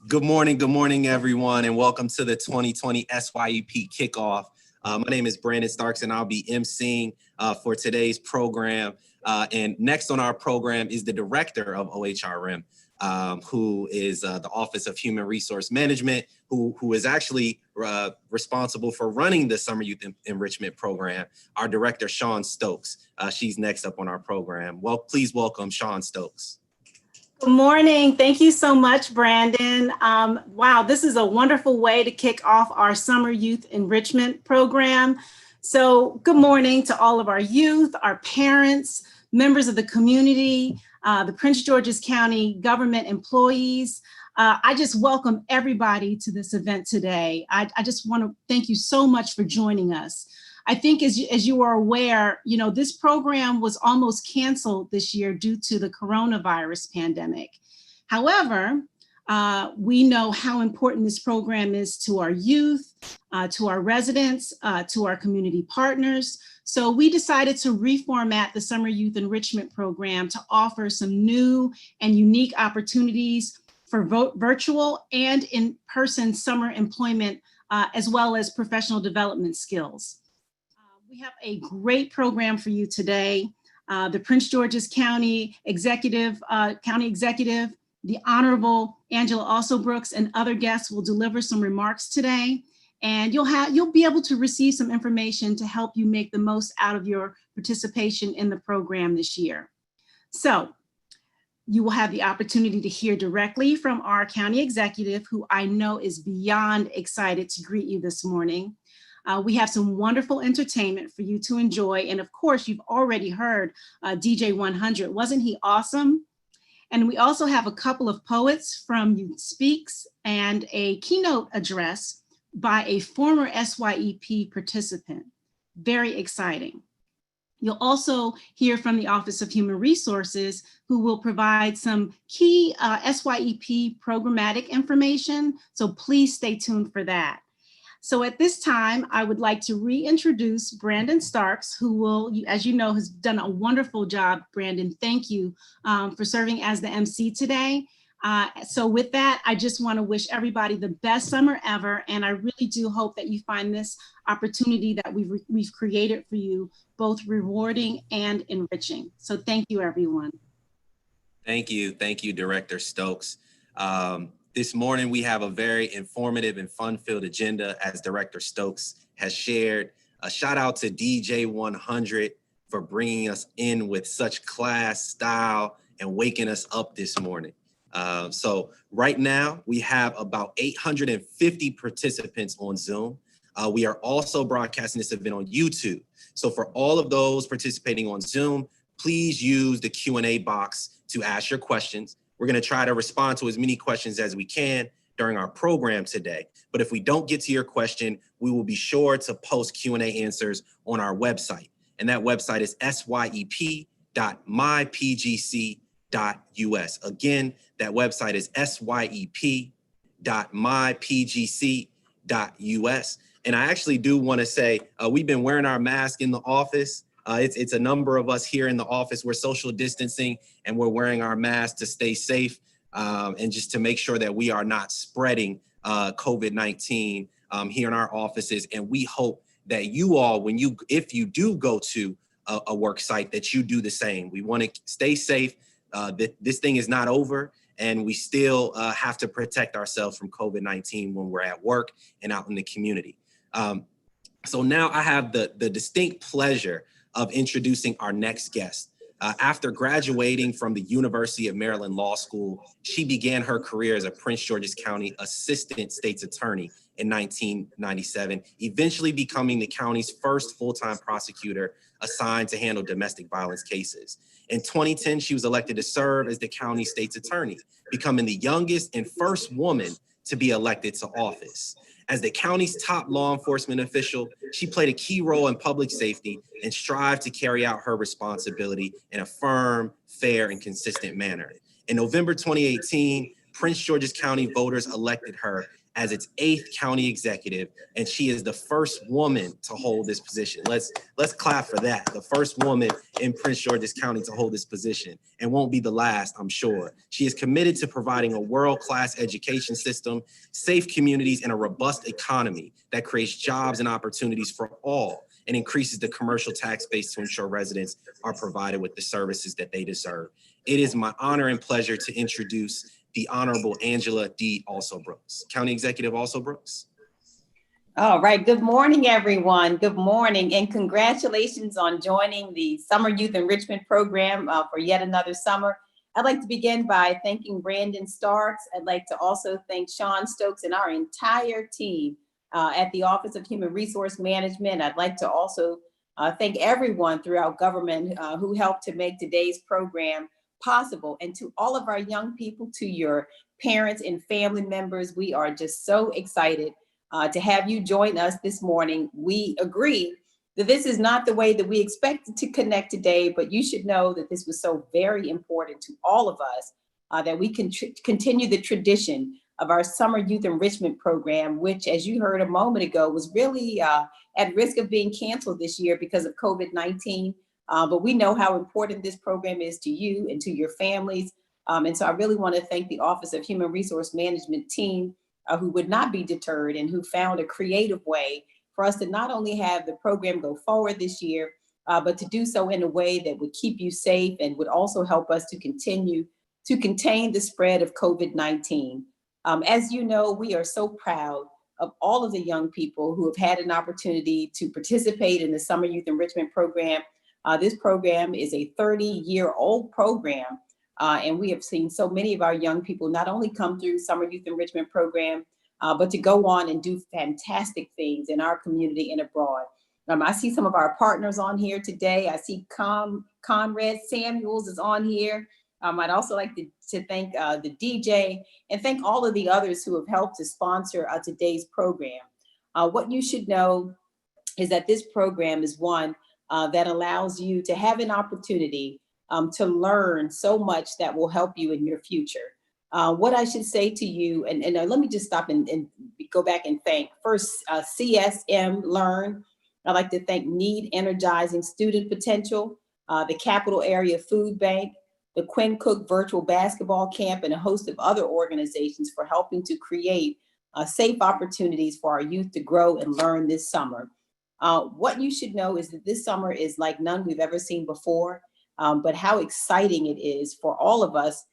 Good morning, everyone, and welcome to the 2020 SYEP Kickoff. My name is Brandon Starks, and I'll be emceeing for today's program. And next on our program is the director of OHRM, who is the Office of Human Resource Management, who is actually responsible for running the Summer Youth Enrichment Program, our director, Shawn Stokes. She's next up on our program. Well, please welcome Shawn Stokes. Good morning. Thank you so much, Brandon. Wow, this is a wonderful way to kick off our Summer Youth Enrichment Program. So good morning to all of our youth, our parents, members of the community, the Prince George's County government employees. I just welcome everybody to this event today. I just want to thank you so much for joining us. I think as you are aware, this program was almost canceled this year due to the coronavirus pandemic. However, we know how important this program is to our youth, to our residents, to our community partners. So we decided to reformat the Summer Youth Enrichment Program to offer some new and unique opportunities for virtual and in-person summer employment, as well as professional development skills. We have a great program for you today. The Prince George's County Executive, the Honorable Angela Alsobrooks, and other guests will deliver some remarks today. And you'll be able to receive some information to help you make the most out of your participation in the program this year. So you will have the opportunity to hear directly from our county executive, who I know is beyond excited to greet you this morning. We have some wonderful entertainment for you to enjoy. And of course, you've already heard DJ 100. Wasn't he awesome? And we also have a couple of poets from Youth Speaks and a keynote address by a former SYEP participant. Very exciting. You'll also hear from the Office of Human Resources, who will provide some key SYEP programmatic information. So please stay tuned for that. So at this time, I would like to reintroduce Brandon Starks, who will, as you know, has done a wonderful job. Brandon, thank you for serving as the MC today. So with that, I just want to wish everybody the best summer ever. And I really do hope that you find this opportunity that we've created for you both rewarding and enriching. So thank you, everyone. Thank you, Director Stokes. This morning, we have a very informative and fun-filled agenda, as Director Stokes has shared. A shout out to DJ 100 for bringing us in with such class, style, and waking us up this morning. So right now, we have about 850 participants on Zoom. We are also broadcasting this event on YouTube. So for all of those participating on Zoom, please use the Q&A box to ask your questions. We're going to try to respond to as many questions as we can during our program today. But if we don't get to your question, we will be sure to post Q&A answers on our website. And that website is syep.mypgc.us. Again, that website is syep.mypgc.us. And I actually do want to say, we've been wearing our mask in the office. It's a number of us here in the office. We're social distancing and we're wearing our masks to stay safe and just to make sure that we are not spreading COVID-19 here in our offices. And we hope that you all, if you do go to a work site, that you do the same. We want to stay safe. This thing is not over, and we still have to protect ourselves from COVID-19 when we're at work and out in the community. So now I have the distinct pleasure of introducing our next guest. After graduating from the University of Maryland Law School, she began her career as a Prince George's County Assistant State's Attorney in 1997, eventually becoming the county's first full-time prosecutor assigned to handle domestic violence cases. In 2010, she was elected to serve as the county state's attorney, becoming the youngest and first woman to be elected to office. As the county's top law enforcement official, she played a key role in public safety and strived to carry out her responsibility in a firm, fair, and consistent manner. In November 2018, Prince George's County voters elected her as its 8th county executive, and she is the first woman to hold this position. Let's clap for that. The first woman in Prince George's County to hold this position, and won't be the last, I'm sure. She is committed to providing a world-class education system, safe communities, and a robust economy that creates jobs and opportunities for all, and increases the commercial tax base to ensure residents are provided with the services that they deserve. It is my honor and pleasure to introduce the Honorable Angela D. Also-Brooks. County Executive Also-Brooks. All right, good morning, everyone. Good morning, and congratulations on joining the Summer Youth Enrichment Program for yet another summer. I'd like to begin by thanking Brandon Starks. I'd like to also thank Sean Stokes and our entire team at the Office of Human Resource Management. I'd like to also thank everyone throughout government who helped to make today's program possible. And to all of our young people, to your parents and family members, we are just so excited to have you join us this morning. We agree that this is not the way that we expected to connect today, but you should know that this was so very important to all of us that we can continue the tradition of our Summer Youth Enrichment Program, which, as you heard a moment ago, was really at risk of being canceled this year because of COVID-19. But we know how important this program is to you and to your families. And so I really want to thank the Office of Human Resource Management team who would not be deterred and who found a creative way for us to not only have the program go forward this year, but to do so in a way that would keep you safe and would also help us to continue to contain the spread of COVID-19. As you know, we are so proud of all of the young people who have had an opportunity to participate in the Summer Youth Enrichment Program. This program is a 30-year-old program, and we have seen so many of our young people not only come through Summer Youth Enrichment Program, but to go on and do fantastic things in our community and abroad. I see some of our partners on here today. I see Conrad Samuels is on here. I'd also like to thank the DJ and thank all of the others who have helped to sponsor today's program. What you should know is that this program is one that allows you to have an opportunity to learn so much that will help you in your future. What I should say to you, and let me just stop and go back and thank first CSM Learn. I'd like to thank Need Energizing Student Potential, the Capital Area Food Bank, the Quinn Cook Virtual Basketball Camp, and a host of other organizations for helping to create safe opportunities for our youth to grow and learn this summer. What you should know is that this summer is like none we've ever seen before, but how exciting it is for all of us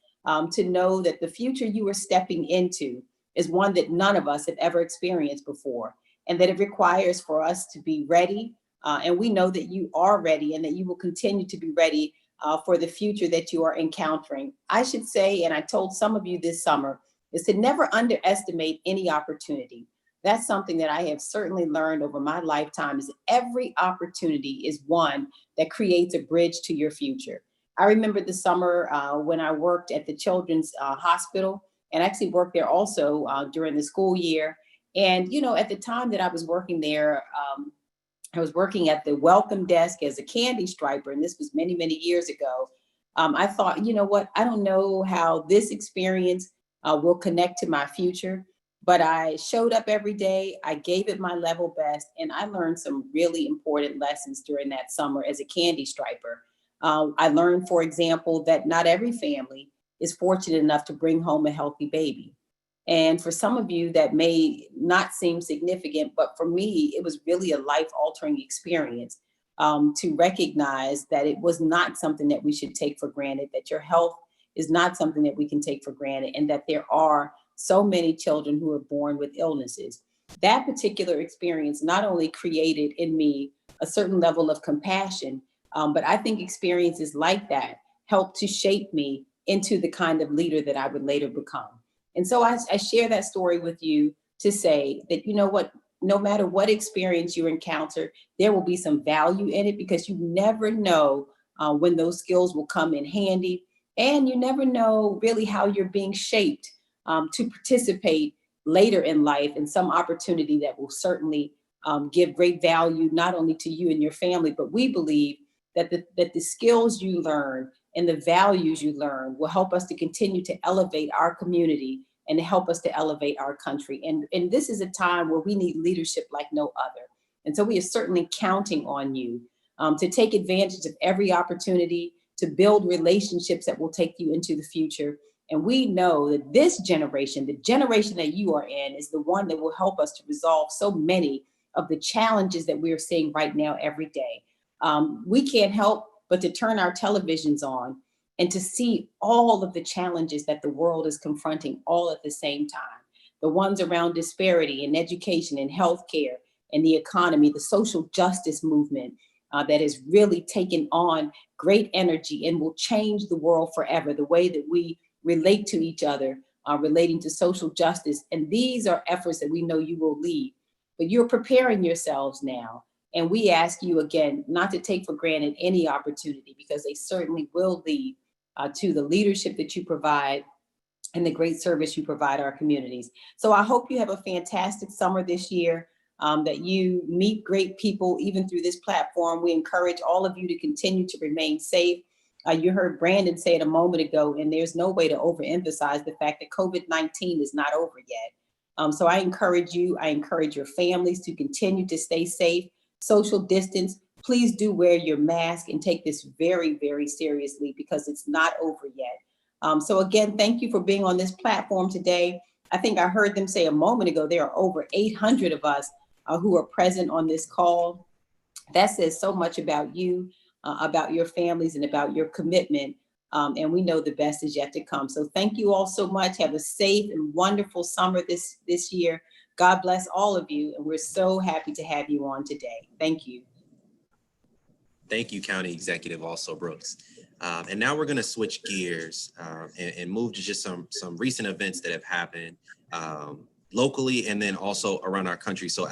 to know that the future you are stepping into is one that none of us have ever experienced before, and that it requires for us to be ready. And we know that you are ready and that you will continue to be ready for the future that you are encountering. I should say, and I told some of you this summer, is to never underestimate any opportunity. That's something that I have certainly learned over my lifetime, is every opportunity is one that creates a bridge to your future. I remember the summer when I worked at the Children's Hospital, and actually worked there also during the school year. And, you know, at the time that I was working there, I was working at the welcome desk as a candy striper, and this was many, many years ago. I thought, you know what, I don't know how this experience will connect to my future, but I showed up every day, I gave it my level best, and I learned some really important lessons during that summer as a candy striper. I learned, for example, that not every family is fortunate enough to bring home a healthy baby. And for some of you, that may not seem significant, but for me, it was really a life-altering experience to recognize that it was not something that we should take for granted, that your health is not something that we can take for granted, and that there are so many children who are born with illnesses. That particular experience not only created in me a certain level of compassion, but I think experiences like that helped to shape me into the kind of leader that I would later become. And so I share that story with you to say that, you know what, no matter what experience you encounter, there will be some value in it, because you never know when those skills will come in handy. And you never know really how you're being shaped to participate later in life in some opportunity that will certainly give great value, not only to you and your family, but we believe that the skills you learn and the values you learn will help us to continue to elevate our community and to help us to elevate our country. And this is a time where we need leadership like no other. And so we are certainly counting on you to take advantage of every opportunity to build relationships that will take you into the future. And we know that this generation, the generation that you are in, is the one that will help us to resolve so many of the challenges that we are seeing right now every day. We can't help but to turn our televisions on and to see all of the challenges that the world is confronting all at the same time. The ones around disparity in education and healthcare and the economy, the social justice movement that has really taken on great energy and will change the world forever, the way that we relate to each other, relating to social justice. And these are efforts that we know you will lead, but you're preparing yourselves now. And we ask you again, not to take for granted any opportunity, because they certainly will lead to the leadership that you provide and the great service you provide our communities. So I hope you have a fantastic summer this year, that you meet great people even through this platform. We encourage all of you to continue to remain safe. You heard Brandon say it a moment ago, and there's no way to overemphasize the fact that COVID-19 is not over yet. So I encourage you, I encourage your families to continue to stay safe, social distance. Please do wear your mask and take this very, very seriously, because it's not over yet. So again, thank you for being on this platform today. I think I heard them say a moment ago, there are over 800 of us who are present on this call. That says so much about you, about your families, and about your commitment. And we know the best is yet to come. So thank you all so much. Have a safe and wonderful summer this year. God bless all of you. And we're so happy to have you on today. Thank you. Thank you, County Executive Also Brooks. And now we're going to switch gears and move to just some recent events that have happened locally and then also around our country. So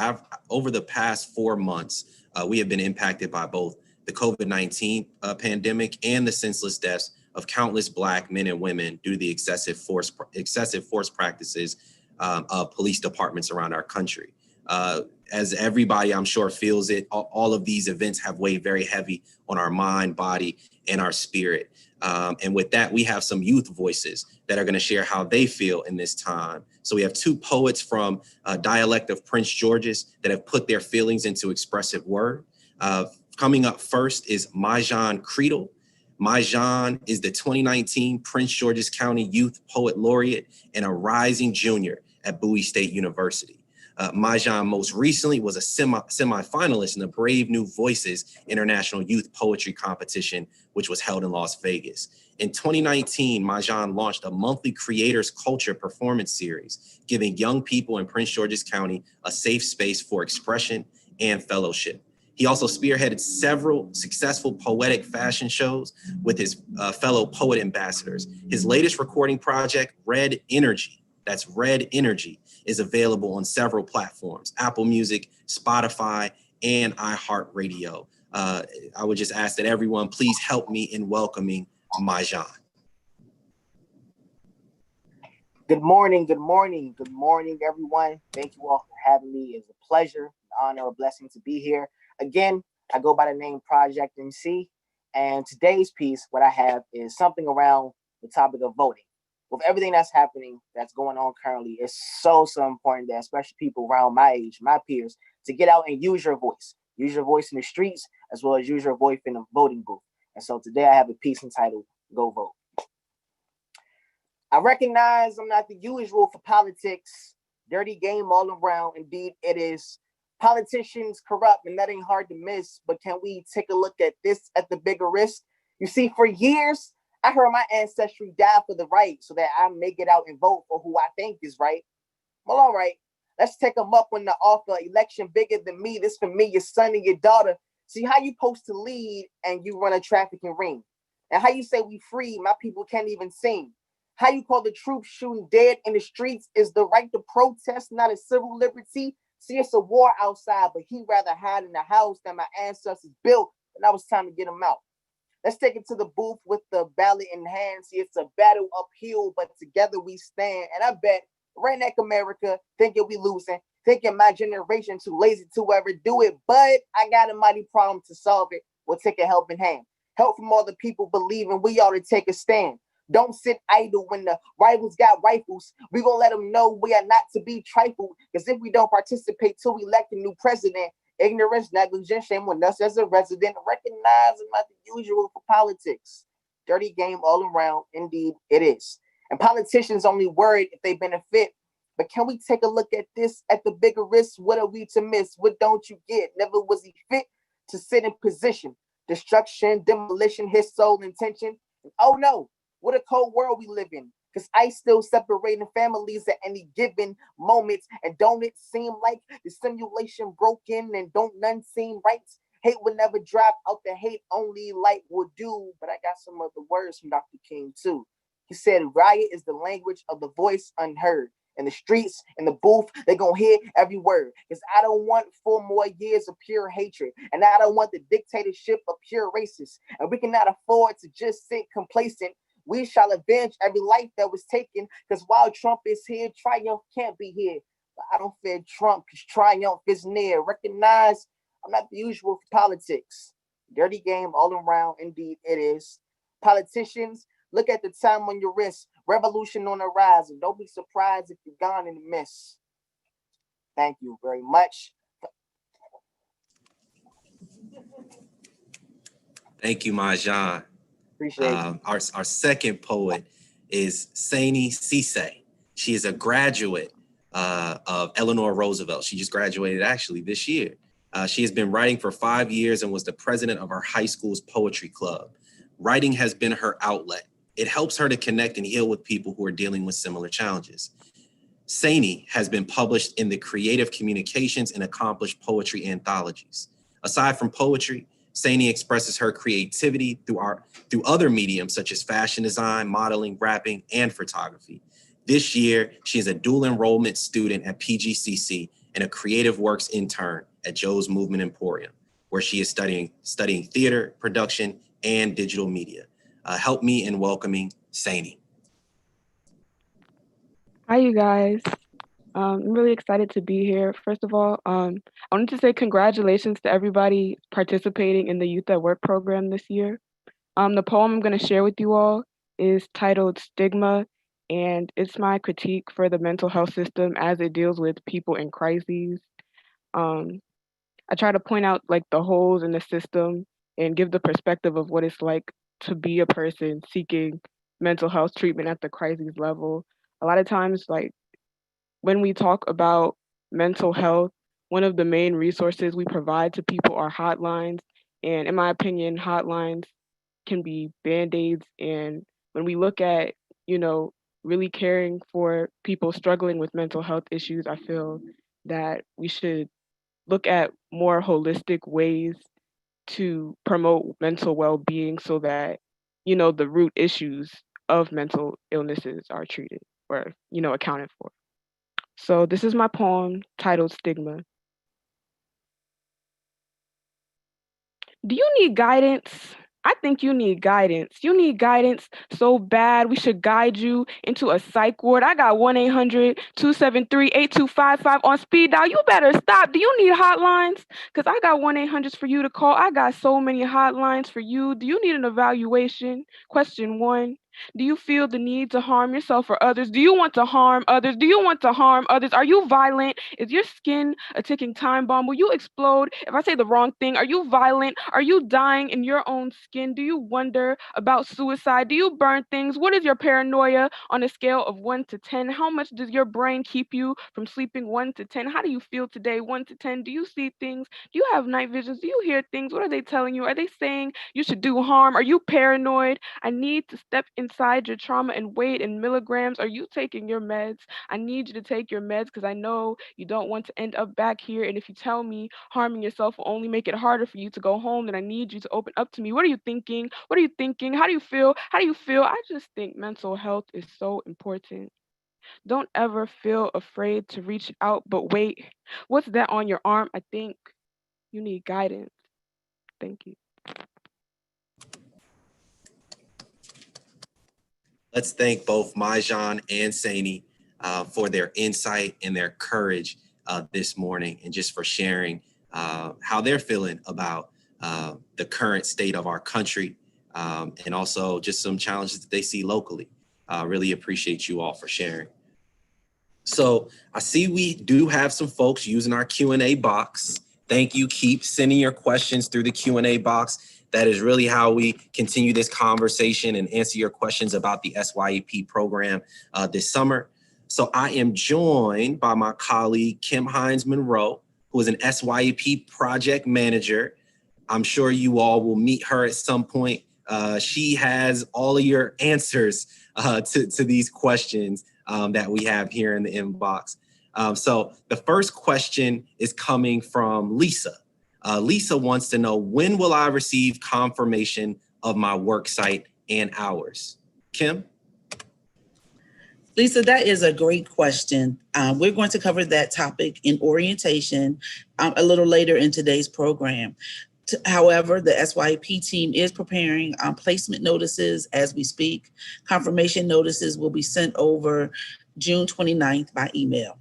over the past 4 months, we have been impacted by both the COVID-19 pandemic and the senseless deaths of countless Black men and women due to the excessive force practices of police departments around our country. As everybody, I'm sure, feels it, all of these events have weighed very heavy on our mind, body, and our spirit. And with that, we have some youth voices that are going to share how they feel in this time. So we have two poets from dialect of Prince George's that have put their feelings into expressive word. Coming up first is Majan Creedle. Majan is the 2019 Prince George's County Youth Poet Laureate and a rising junior at Bowie State University. Majan most recently was a semi-finalist in the Brave New Voices International Youth Poetry Competition, which was held in Las Vegas. In 2019, Majan launched a monthly Creators Culture performance series, giving young people in Prince George's County a safe space for expression and fellowship. He also spearheaded several successful poetic fashion shows with his fellow poet ambassadors. His latest recording project, Red Energy, that's Red Energy, is available on several platforms, Apple Music, Spotify, and iHeartRadio. I would just ask that everyone please help me in welcoming Majan. Good morning, everyone. Thank you all for having me. It's a pleasure, an honor, a blessing to be here. Again, I go by the name Project MC, and today's piece, what I have is something around the topic of voting. With everything that's happening, that's going on currently, it's so important that especially people around my age, my peers, to get out and use your voice. Use your voice in the streets, as well as use your voice in the voting booth. And so today I have a piece entitled, Go Vote. I recognize I'm not the usual for politics. Dirty game all around. Indeed, it is. Politicians corrupt, and that ain't hard to miss. But can we take a look at this at the bigger risk? You see, for years, I heard my ancestry die for the right so that I may get out and vote for who I think is right. Well, all right, let's take them up on the offer. Election bigger than me. This for me, your son and your daughter. See how you supposed to lead and you run a trafficking ring. And how you say we free, my people can't even sing. How you call the troops shooting dead in the streets is the right to protest, not a civil liberty. See, it's a war outside, but he'd rather hide in the house than my ancestors built. And now it's time to get him out. Let's take it to the booth with the ballot in hand. See, it's a battle uphill, but together we stand. And I bet Redneck America thinking we losing, thinking my generation too lazy to ever do it. But I got a mighty problem to solve it. We'll take a helping hand. Help from all the people believing we ought to take a stand. Don't sit idle when the rivals got rifles. We gonna let them know we are not to be trifled. Because if we don't participate till we elect a new president, ignorance, negligence, shame on us as a resident. Recognize I'm not the usual for politics. Dirty game all around. Indeed, it is. And politicians only worried if they benefit. But can we take a look at this at the bigger risk? What are we to miss? What don't you get? Never was he fit to sit in position. Destruction, demolition, his sole intention. Oh no, what a cold world we live in. Because I still separating families at any given moment. And don't it seem like the simulation broken and don't none seem right? Hate will never drop out the hate, only light will do. But I got some other words from Dr. King too. He said, riot is the language of the voice unheard. In the streets, in the booth, they gonna hear every word. Because I don't want 4 more years of pure hatred. And I don't want the dictatorship of pure racists. And we cannot afford to just sit complacent. We shall avenge every life that was taken. Because while Trump is here, triumph can't be here. But I don't fear Trump because triumph is near. Recognize I'm not the usual for politics. Dirty game all around, indeed it is. Politicians, look at the time on your wrist. Revolution on the rise, and don't be surprised if you're gone in the mist. Thank you very much. Thank you, Majan. Appreciate it. Our second poet is Saini Cisse. She is a graduate of Eleanor Roosevelt. She just graduated actually this year. She has been writing for 5 years and was the president of our high school's poetry club. Writing has been her outlet. It helps her to connect and heal with people who are dealing with similar challenges. Saini has been published in the Creative Communications and Accomplished Poetry anthologies. Aside from poetry, Saini expresses her creativity through other mediums such as fashion design, modeling, rapping, and photography. This year, she is a dual enrollment student at PGCC and a creative works intern at Joe's Movement Emporium, where she is studying theater, production, and digital media. Help me in welcoming Saini. Hi, you guys. I'm really excited to be here. First of all, I wanted to say congratulations to everybody participating in the Youth at Work program this year. The poem I'm going to share with you all is titled Stigma, and it's my critique for the mental health system as it deals with people in crises. I try to point out like the holes in the system and give the perspective of what it's like to be a person seeking mental health treatment at the crises level. A lot of times, like when we talk about mental health, one of the main resources we provide to people are hotlines. And in my opinion, hotlines can be band-aids. And when we look at, really caring for people struggling with mental health issues, I feel that we should look at more holistic ways to promote mental well-being so that, the root issues of mental illnesses are treated or, accounted for. So this is my poem titled Stigma. Do you need guidance? I think you need guidance. You need guidance so bad we should guide you into a psych ward. I got 1-800-273-8255 on speed dial. You better stop. Do you need hotlines? Because I got 1-800s for you to call. I got so many hotlines for you. Do you need an evaluation? Question 1. Do you feel the need to harm yourself or others? Do you want to harm others? Do you want to harm others? Are you violent? Is your skin a ticking time bomb? Will you explode if I say the wrong thing? Are you violent? Are you dying in your own skin? Do you wonder about suicide? Do you burn things? What is your paranoia on a scale of 1 to 10? How much does your brain keep you from sleeping 1 to 10? How do you feel today 1 to 10? Do you see things? Do you have night visions? Do you hear things? What are they telling you? Are they saying you should do harm? Are you paranoid? I need to step inside your trauma and weigh it in milligrams. Are you taking your meds? I need you to take your meds because I know you don't want to end up back here. And if you tell me harming yourself will only make it harder for you to go home, then I need you to open up to me. What are you thinking? What are you thinking? How do you feel? How do you feel? I just think mental health is so important. Don't ever feel afraid to reach out, but wait, what's that on your arm? I think you need guidance. Thank you. Let's thank both Majan and Saini for their insight and their courage this morning, and just for sharing how they're feeling about the current state of our country and also just some challenges that they see locally. Really appreciate you all for sharing. So I see we do have some folks using our Q&A box. Thank you. Keep sending your questions through the Q&A box. That is really how we continue this conversation and answer your questions about the SYEP program this summer. So I am joined by my colleague, Kim Hines-Monroe, who is an SYEP project manager. I'm sure you all will meet her at some point. She has all of your answers to these questions that we have here in the inbox. So the first question is coming from Lisa. Lisa wants to know, when will I receive confirmation of my work site and hours? Kim? Lisa, that is a great question. We're going to cover that topic in orientation a little later in today's program. However, the SYEP team is preparing placement notices as we speak. Confirmation notices will be sent over June 29th by email.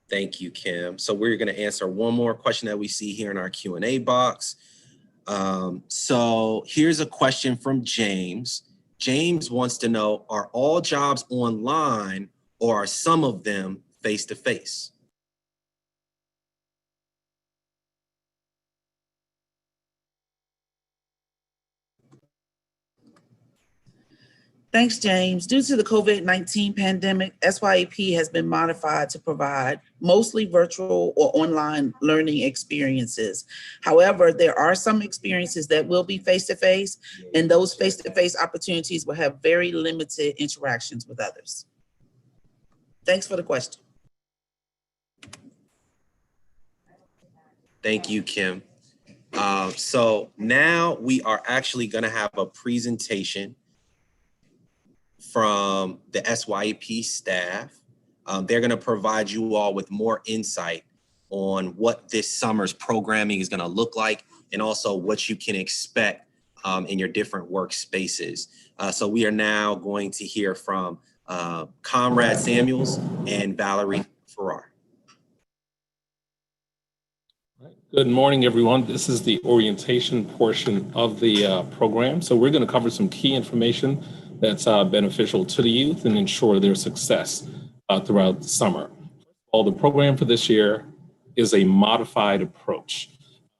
Thank you, Kim. So we're going to answer one more question that we see here in our Q&A box. So here's a question from James. James wants to know, are all jobs online or are some of them face-to-face? Thanks, James. Due to the COVID-19 pandemic, SYEP has been modified to provide mostly virtual or online learning experiences. However, there are some experiences that will be face-to-face, and those face-to-face opportunities will have very limited interactions with others. Thanks for the question. Thank you, Kim. So now we are actually going to have a presentation from the SYEP staff. They're going to provide you all with more insight on what this summer's programming is going to look like, and also what you can expect in your different workspaces. So we are now going to hear from Comrade Samuels and Valerie Farrar. Good morning, everyone. This is the orientation portion of the program. So we're going to cover some key information that's beneficial to the youth and ensure their success throughout the summer. Well, the program for this year is a modified approach.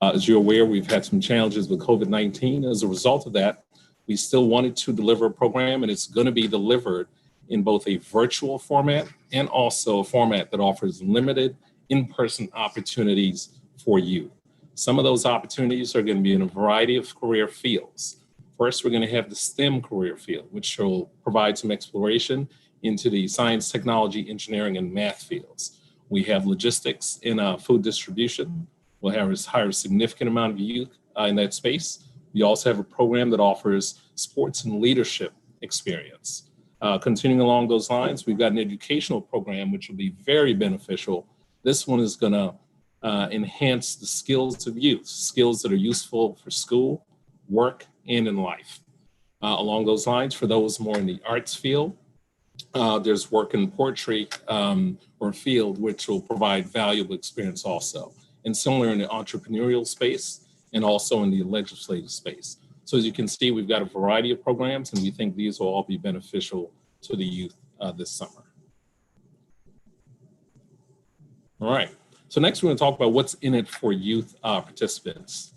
As you're aware, we've had some challenges with COVID-19. As a result of that, we still wanted to deliver a program, and it's going to be delivered in both a virtual format and also a format that offers limited in-person opportunities for you. Some of those opportunities are going to be in a variety of career fields. First, we're going to have the STEM career field, which will provide some exploration into the science, technology, engineering, and math fields. We have logistics in food distribution. We'll hire a significant amount of youth in that space. We also have a program that offers sports and leadership experience. Continuing along those lines, we've got an educational program, which will be very beneficial. This one is going to enhance the skills of youth, skills that are useful for school, work, and in life. Along those lines, for those more in the arts field, there's work in poetry or field, which will provide valuable experience also. And similar in the entrepreneurial space and also in the legislative space. So as you can see, we've got a variety of programs, and we think these will all be beneficial to the youth this summer. All right. So next, we're going to talk about what's in it for youth participants.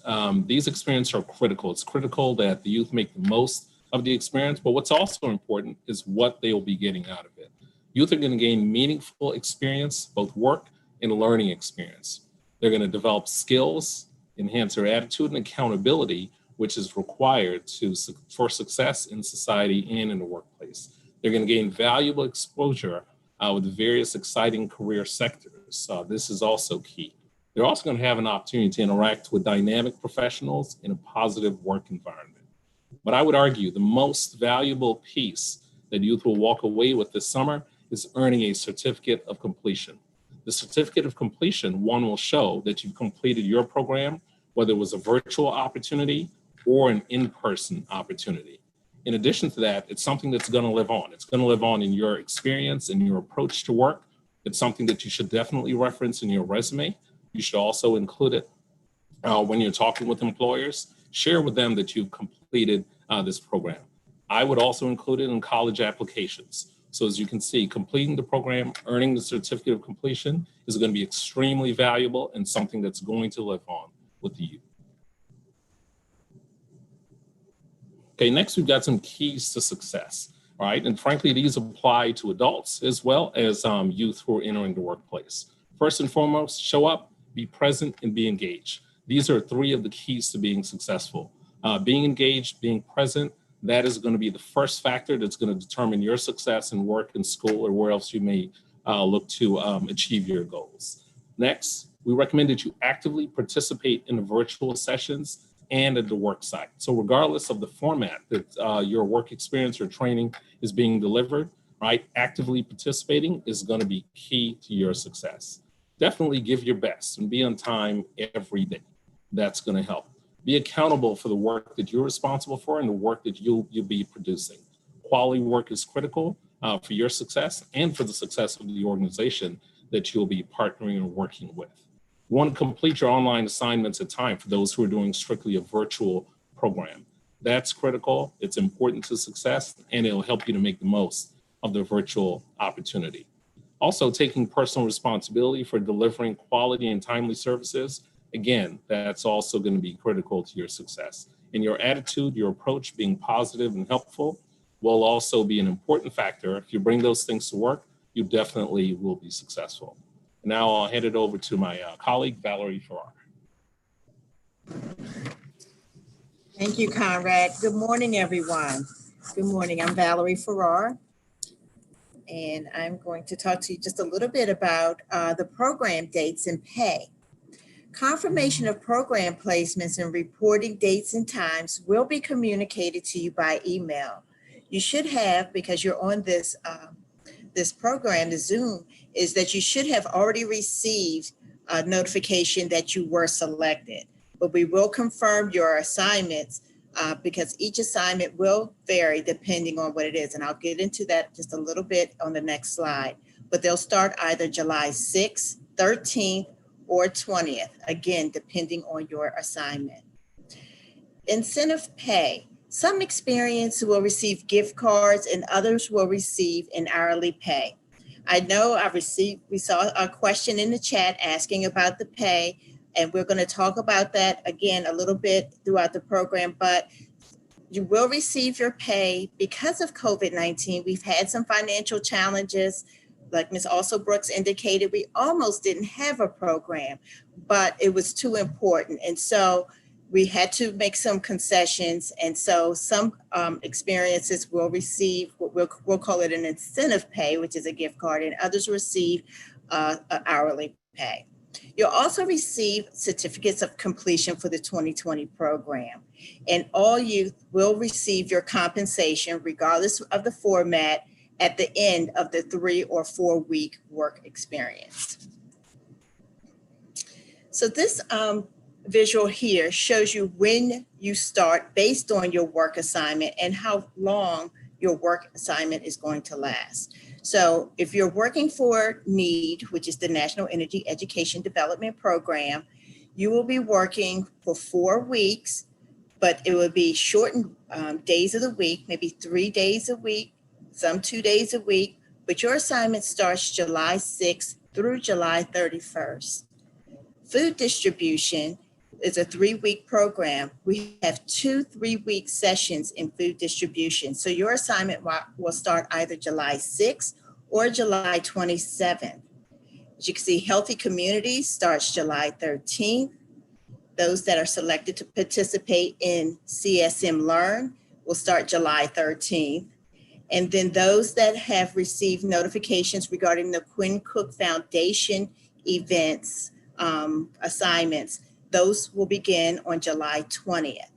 These experiences are critical. It's critical that the youth make the most of the experience, but what's also important is what they will be getting out of it. Youth are going to gain meaningful experience, both work and learning experience. They're going to develop skills, enhance their attitude and accountability, which is required for success in society and in the workplace. They're going to gain valuable exposure with various exciting career sectors. This is also key. They're also going to have an opportunity to interact with dynamic professionals in a positive work environment. But I would argue the most valuable piece that youth will walk away with this summer is earning a certificate of completion. The certificate of completion, one will show that you've completed your program, whether it was a virtual opportunity or an in-person opportunity. In addition to that, it's something that's going to live on. It's going to live on in your experience and your approach to work. It's something that you should definitely reference in your resume. You should also include it when you're talking with employers. share with them that you've completed this program. I would also include it in college applications. So as you can see, completing the program, earning the certificate of completion is going to be extremely valuable and something that's going to live on with the youth. Okay, next we've got some keys to success, all right? And frankly, these apply to adults as well as youth who are entering the workplace. First and foremost, show up, be present, and be engaged. These are three of the keys to being successful. Being engaged, being present, that is going to be the first factor that's going to determine your success in work, in school, or where else you may look to achieve your goals. Next, we recommend that you actively participate in the virtual sessions and at the work site. So regardless of the format that your work experience or training is being delivered, right, actively participating is going to be key to your success. Definitely give your best and be on time every day. That's going to help. Be accountable for the work that you're responsible for and the work that you'll be producing. Quality work is critical for your success and for the success of the organization that you'll be partnering and working with. You want to complete your online assignments at time for those who are doing strictly a virtual program. That's critical, it's important to success, and it'll help you to make the most of the virtual opportunity. Also, taking personal responsibility for delivering quality and timely services. Again, that's also going to be critical to your success. And your attitude, your approach, being positive and helpful will also be an important factor. If you bring those things to work, you definitely will be successful. Now I'll hand it over to my colleague, Valerie Farrar. Thank you, Conrad. Good morning, everyone. Good morning. I'm Valerie Farrar, and I'm going to talk to you just a little bit about the program dates and pay. Confirmation of program placements and reporting dates and times will be communicated to you by email. You should have, because you're on this program, the Zoom, is that you should have already received a notification that you were selected. But we will confirm your assignments because each assignment will vary depending on what it is. And I'll get into that just a little bit on the next slide. But they'll start either July 6th, 13th, or 20th, again, depending on your assignment. Incentive pay. Some experience will receive gift cards and others will receive an hourly pay. I know we saw a question in the chat asking about the pay, and we're going to talk about that again a little bit throughout the program, but you will receive your pay. Because of COVID-19, we've had some financial challenges. Like Ms. Also Brooks indicated, we almost didn't have a program, but it was too important. And so we had to make some concessions. And so some experiences will receive what we'll call it an incentive pay, which is a gift card, and others receive hourly pay. You'll also receive certificates of completion for the 2020 program. And all youth will receive your compensation, regardless of the format, at the end of the 3 or 4 week work experience. So this visual here shows you when you start based on your work assignment and how long your work assignment is going to last. So if you're working for NEED, which is the National Energy Education Development Program, you will be working for 4 weeks, but it will be shortened days of the week, maybe 3 days a week, some 2 days a week, but your assignment starts July 6th through July 31st. Food distribution is a 3-week program. We have 2 3-week sessions in food distribution. So your assignment will start either July 6th or July 27th. As you can see, Healthy Communities starts July 13th. Those that are selected to participate in CSM Learn will start July 13th. And then those that have received notifications regarding the Quinn Cook Foundation events, assignments, those will begin on July 20th.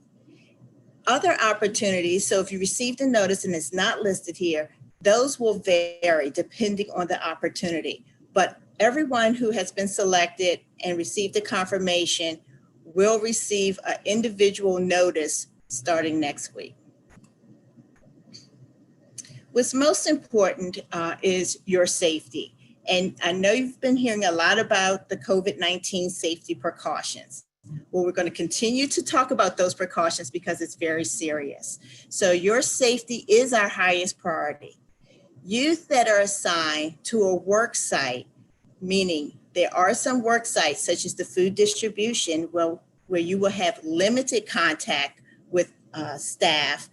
Other opportunities, so if you received a notice and it's not listed here, those will vary depending on the opportunity. But everyone who has been selected and received a confirmation will receive an individual notice starting next week. What's most important is your safety. And I know you've been hearing a lot about the COVID-19 safety precautions. Well, we're going to continue to talk about those precautions because it's very serious. So your safety is our highest priority. Youth that are assigned to a work site, meaning there are some work sites such as the food distribution where you will have limited contact with staff,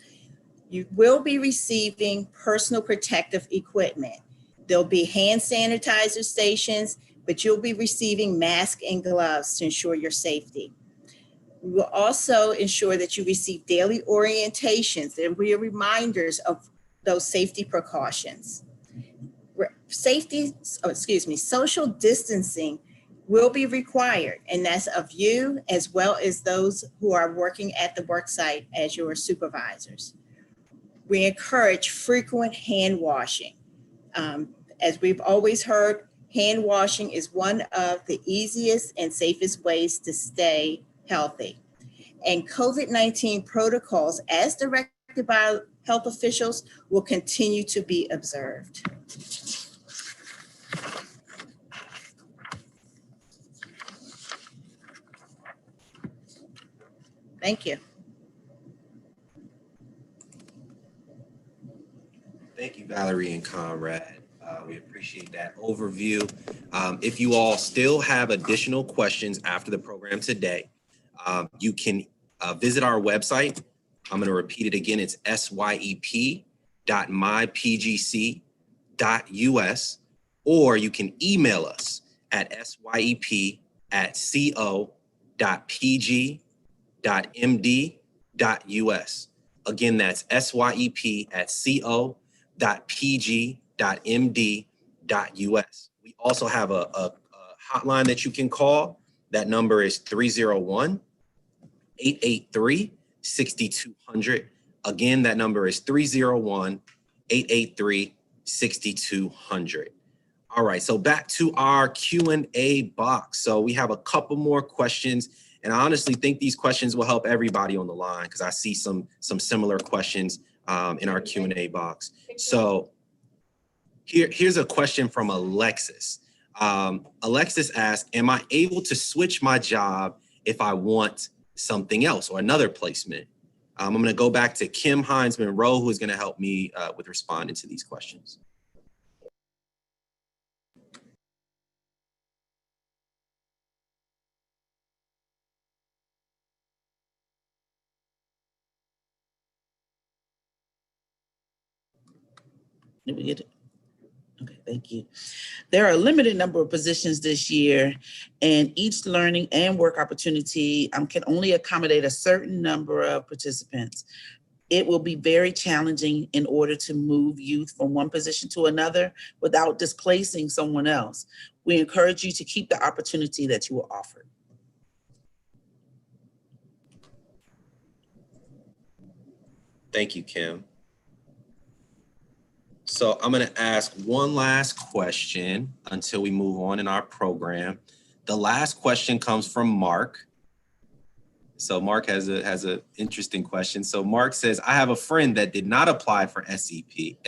you will be receiving personal protective equipment. There'll be hand sanitizer stations, but you'll be receiving masks and gloves to ensure your safety. We will also ensure that you receive daily orientations. There will be reminders of those safety precautions. Social distancing will be required, and that's of you as well as those who are working at the work site as your supervisors. We encourage frequent hand washing. As we've always heard, hand washing is one of the easiest and safest ways to stay healthy. And COVID-19 protocols, as directed by health officials, will continue to be observed. Thank you. Thank you, Valerie and Conrad. We appreciate that overview. If you all still have additional questions after the program today, you can visit our website. I'm going to repeat it again. It's syep.mypgc.us, or you can email us at syep@co.pg.md.us. Again, that's syep@co.pg.md.us. We also have a hotline that you can call. That number is 301-883-6200. Again, that number is 301-883-6200. All right, so back to our Q&A box. So we have a couple more questions, and I honestly think these questions will help everybody on the line because I see some similar questions in our Q&A box. So here's a question from Alexis. Alexis asked, am I able to switch my job if I want something else or another placement? I'm going to go back to Kim Hines-Monroe, who is going to help me with responding to these questions. Did we get it? Okay, thank you. There are a limited number of positions this year, and each learning and work opportunity can only accommodate a certain number of participants. It will be very challenging in order to move youth from one position to another without displacing someone else. We encourage you to keep the opportunity that you were offered. Thank you, Kim. So I'm going to ask one last question until we move on in our program. The last question comes from Mark. So Mark has an interesting question. So Mark says, I have a friend that did not apply for SYEP.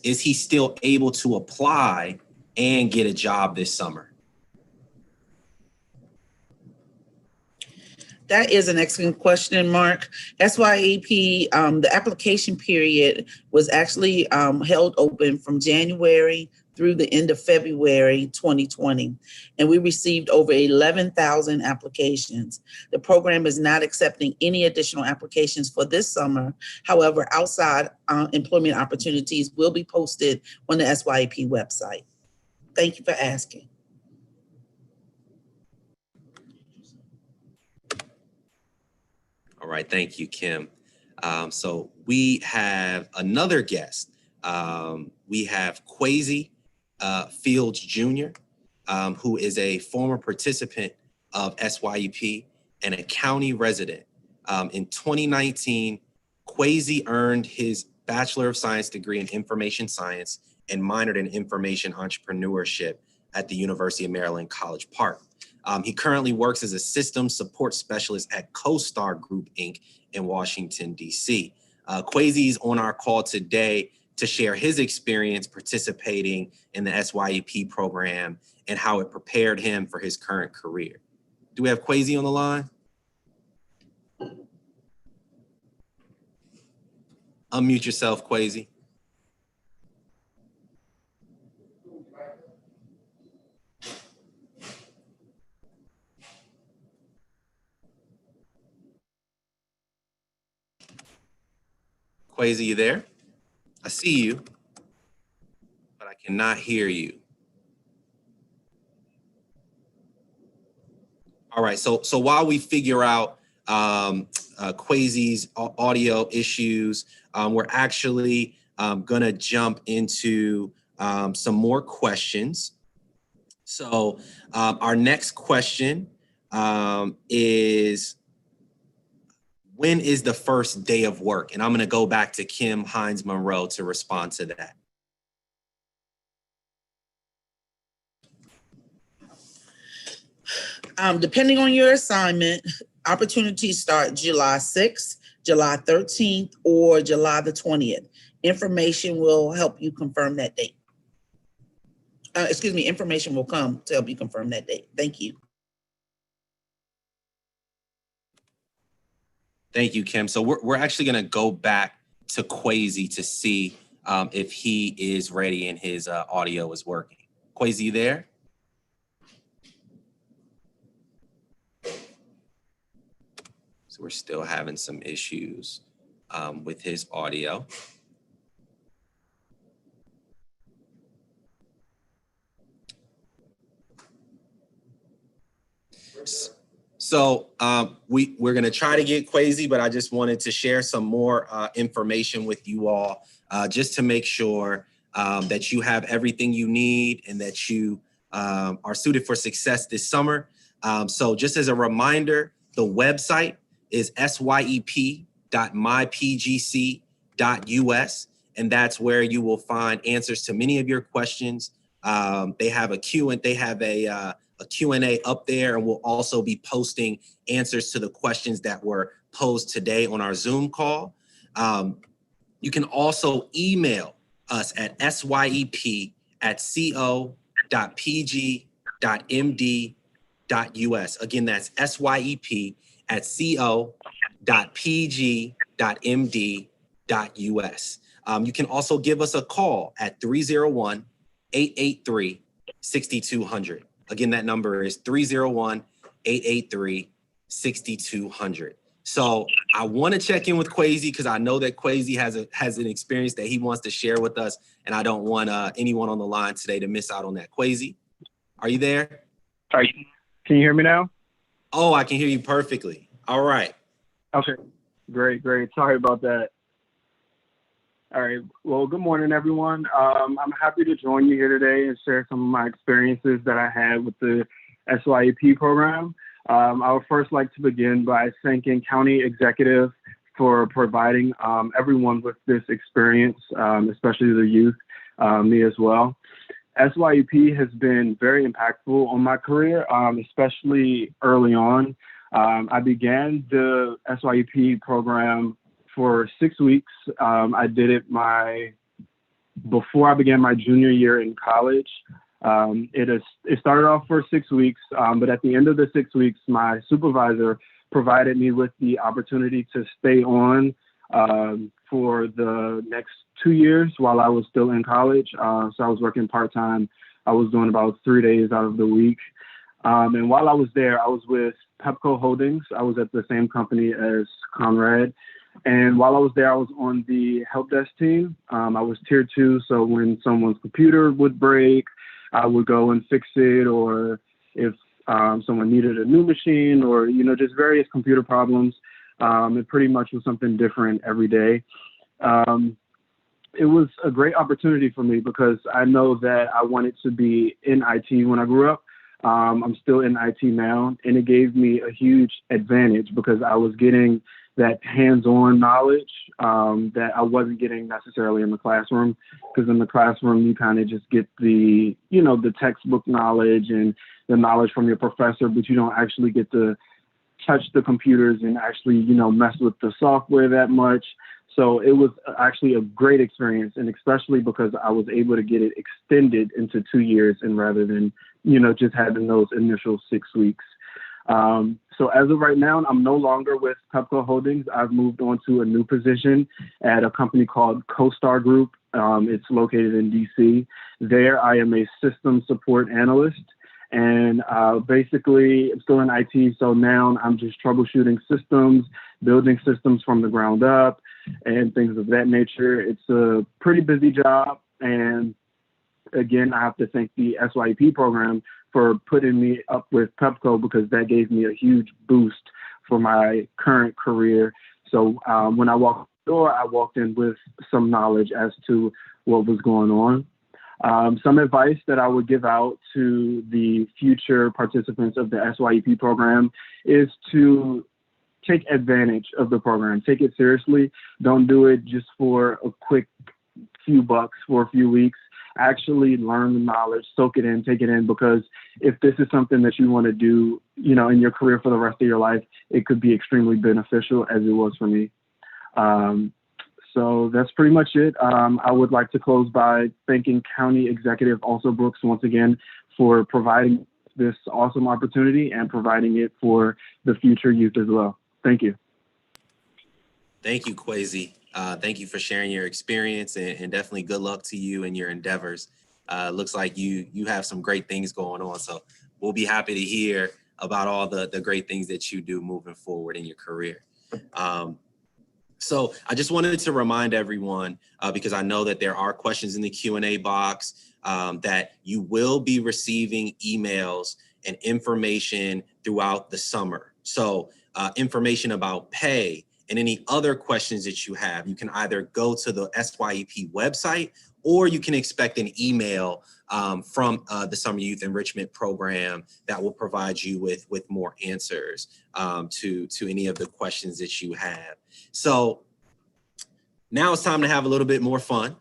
Is he still able to apply and get a job this summer? That is an excellent question, Mark. SYEP, the application period was actually held open from January through the end of February 2020, and we received over 11,000 applications. The program is not accepting any additional applications for this summer. However, outside employment opportunities will be posted on the SYEP website. Thank you for asking. All right, thank you, Kim. So we have another guest. We have Kwesi Fields Jr., who is a former participant of SYEP and a county resident. In 2019, Kwesi earned his Bachelor of Science degree in Information Science and minored in Information Entrepreneurship at the University of Maryland, College Park. He currently works as a systems support specialist at CoStar Group, Inc. in Washington, D.C. Kwesi is on our call today to share his experience participating in the SYEP program and how it prepared him for his current career. Do we have Quasi on the line? Unmute yourself, Quasi. Quasi, you there? I see you, but I cannot hear you. All right, so while we figure out Quasi's audio issues, we're actually gonna jump into some more questions. So our next question is, when is the first day of work? And I'm gonna go back to Kim Hines Monroe to respond to that. Depending on your assignment, opportunities start July 6th, July 13th, or July the 20th. Information will help you confirm that date. Information will come to help you confirm that date. Thank you. Thank you, Kim. So we're actually gonna go back to Quasi to see if he is ready and his audio is working. Quasi, you there? So we're still having some issues with his audio. So we're gonna try to get Quasi, but I just wanted to share some more information with you all, just to make sure that you have everything you need and that you are suited for success this summer. So just as a reminder, the website is syep.mypgc.us, and that's where you will find answers to many of your questions. They have a Q&A up there, and we'll also be posting answers to the questions that were posed today on our Zoom call. You can also email us at syep@co.pg.md.us. Again, that's syep@co.pg.md.us. You can also give us a call at 301-883-6200. Again, that number is 301-883-6200. So I want to check in with Quasi because I know that Quasi has an experience that he wants to share with us, and I don't want anyone on the line today to miss out on that. Quasi, are you there? Can you hear me now? Oh, I can hear you perfectly. All right. Okay, great. Sorry about that. All right. Well, good morning, everyone. I'm happy to join you here today and share some of my experiences that I had with the SYEP program. I would first like to begin by thanking County Executive for providing everyone with this experience, especially the youth, me as well. SYEP has been very impactful on my career, especially early on. I began the SYEP program for 6 weeks. I did it before I began my junior year in college. It started off for 6 weeks, but at the end of the 6 weeks, my supervisor provided me with the opportunity to stay on for the next 2 years while I was still in college. So I was working part-time. I was doing about 3 days out of the week. And while I was there, I was with Pepco Holdings. I was at the same company as Conrad. And while I was there, I was on the help desk team. I was tier 2, so when someone's computer would break, I would go and fix it, or if someone needed a new machine, or just various computer problems. It pretty much was something different every day. It was a great opportunity for me because I know that I wanted to be in IT when I grew up. I'm still in IT now, and it gave me a huge advantage because I was getting that hands-on knowledge that I wasn't getting necessarily in the classroom. Because in the classroom, you kind of just get the textbook knowledge and the knowledge from your professor, but you don't actually get to touch the computers and actually, mess with the software that much. So it was actually a great experience, and especially because I was able to get it extended into 2 years and rather than, just having those initial 6 weeks. So as of right now, I'm no longer with Pepco Holdings. I've moved on to a new position at a company called CoStar Group. It's located in DC. There, I am a system support analyst. And basically, I'm still in IT, so now I'm just troubleshooting systems, building systems from the ground up, and things of that nature. It's a pretty busy job. And again, I have to thank the SYEP program for putting me up with Pepco, because that gave me a huge boost for my current career. So when I walked the door, I walked in with some knowledge as to what was going on. Some advice that I would give out to the future participants of the SYEP program is to take advantage of the program. Take it seriously. Don't do it just for a quick few bucks for a few weeks. Actually learn the knowledge, soak it in, take it in, because if this is something that you want to do, you know, in your career for the rest of your life, it could be extremely beneficial, as it was for me. So that's pretty much it. I would like to close by thanking County Executive Also Brooks once again for providing this awesome opportunity and providing it for the future youth as well. Thank you. Thank you, Kwesi. Thank you for sharing your experience, and definitely good luck to you and your endeavors. Looks like you have some great things going on. So we'll be happy to hear about all the great things that you do moving forward in your career. So I just wanted to remind everyone, because I know that there are questions in the Q&A box, that you will be receiving emails and information throughout the summer. So information about pay and any other questions that you have, you can either go to the SYEP website, or you can expect an email from the Summer Youth Enrichment Program that will provide you with more answers to any of the questions that you have. So now it's time to have a little bit more fun.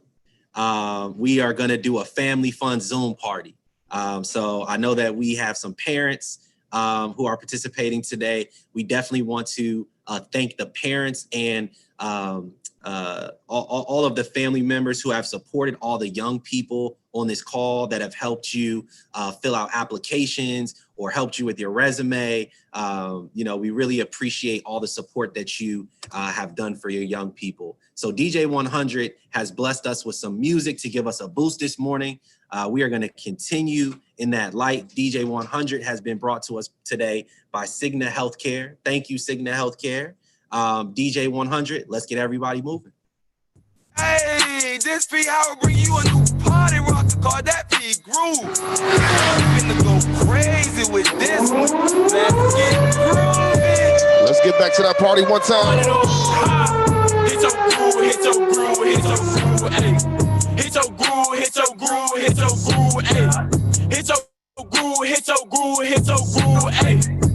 We are gonna do a family fun Zoom party. So I know that we have some parents who are participating today. We definitely want to thank the parents and all of the family members who have supported all the young people on this call that have helped you fill out applications or helped you with your resume. You know, we really appreciate all the support that you have done for your young people. So DJ 100 has blessed us with some music to give us a boost this morning. We are going to continue in that light. DJ 100 has been brought to us today by Cigna Healthcare. Thank you, Cigna Healthcare. DJ 100, let's get everybody moving. Hey, this be how I bring you a new party rocker called that be groove. I'm finna go crazy with this one. Let's get groovy. Let's get back to that party one time. Hit your groove, hit your groove, hit your groove, ayy. Hit your groove, hit your groove, hit your groove, ayy. Hit your groove, hit your groove, hit your groove, ayy.